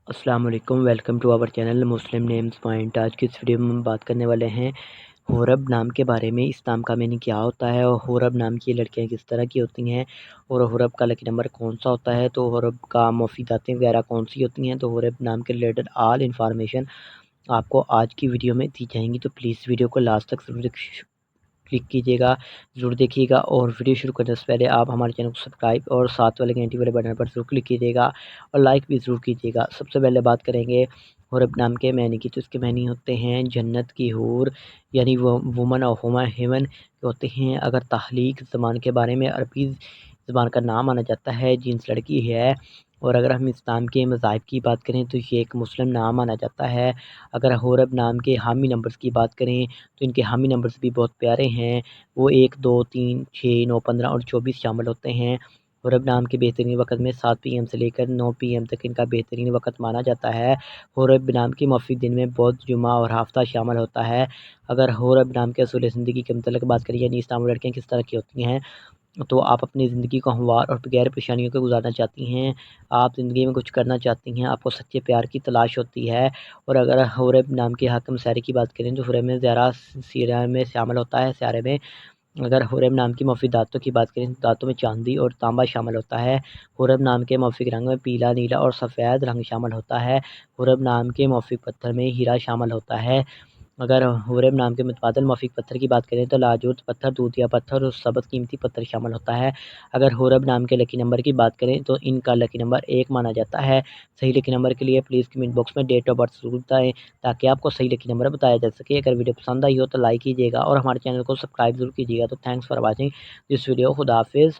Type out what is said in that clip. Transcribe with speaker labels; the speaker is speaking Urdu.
Speaker 1: السلام علیکم، welcome to our channel Muslim names point. آج کی اس ویڈیو میں ہم بات کرنے والے ہیں حورب نام کے بارے میں۔ اس نام کا معنی کیا ہوتا ہے اور حورب نام کی لڑکیاں کس طرح کی ہوتی ہیں اور حورب کا لکی نمبر کون سا ہوتا ہے، تو حورب کا مفیداتیں وغیرہ کون سی ہوتی ہیں، تو حورب نام کے ریلیٹڈ آل انفارمیشن آپ کو آج کی ویڈیو میں دی جائیں گی۔ تو پلیز ویڈیو کو لاسٹ تک ضرور کلک کیجیے گا، ضرور دیکھیے گا، اور ویڈیو شروع کرنے سے پہلے آپ ہمارے چینل کو سبسکرائب اور ساتھ والے گھنٹی والے بٹن پر ضرور کلک کیجیے گا اور لائک بھی ضرور کیجیے گا۔ سب سے پہلے بات کریں گے حورب نام کے معنی کی، تو اس کے معنی ہوتے ہیں جنت کی حور، یعنی وہ وومن آف ہیون ہوتے ہیں۔ اگر تخلیق زبان کے بارے میں عربی زبان کا نام مانا جاتا ہے، جنس لڑکی ہے، اور اگر ہم اسلام کے مذاہب کی بات کریں تو یہ ایک مسلم نام مانا جاتا ہے۔ اگر حورب نام کے حامی نمبرز کی بات کریں تو ان کے حامی نمبرز بھی بہت پیارے ہیں، وہ 1 2 3 6 9 15 اور 24 شامل ہوتے ہیں۔ حورب نام کے بہترین وقت میں 7 PM سے لے کر 9 PM تک ان کا بہترین وقت مانا جاتا ہے۔ حورب نام کے موافق دن میں بدھ، جمعہ اور ہفتہ شامل ہوتا ہے۔ اگر حورب نام کے اصول زندگی کے متعلق بات کریں، یعنی اسلامی لڑکیاں کس طرح کی ہوتی ہیں، تو آپ اپنی زندگی کو ہموار اور بغیر پریشانیوں کے گزارنا چاہتی ہیں، آپ زندگی میں کچھ کرنا چاہتی ہیں، آپ کو سچے پیار کی تلاش ہوتی ہے۔ اور اگر حورب نام کے حاکم سیارے کی بات کریں تو حورب میں زہرہ سیارے میں شامل ہوتا ہے۔ سیارے میں اگر حورب نام کی موافق دانتوں کی بات کریں تو دانتوں میں چاندی اور تانبا شامل ہوتا ہے۔ حورب نام کے موافق رنگ میں پیلا، نیلا اور سفید رنگ شامل ہوتا ہے۔ حورب نام کے موافق پتھر میں ہیرا شامل ہوتا ہے۔ اگر حورب نام کے متبادل موافق پتھر کی بات کریں تو لاجورد پتھر، دودھیا پتھر اور سبز قیمتی پتھر شامل ہوتا ہے۔ اگر حورب نام کے لکی نمبر کی بات کریں تو ان کا لکی نمبر 1 مانا جاتا ہے۔ صحیح لکی نمبر کے لیے پلیز کمنٹ باکس میں ڈیٹ آف برتھ ضرور بتائیں تاکہ آپ کو صحیح لکی نمبر بتایا جا سکے۔ اگر ویڈیو پسند آئی ہو تو لائک کیجیے گا اور ہمارے چینل کو سبسکرائب ضرور کیجیے گا۔ تو thanks for watching this video. خدا حافظ۔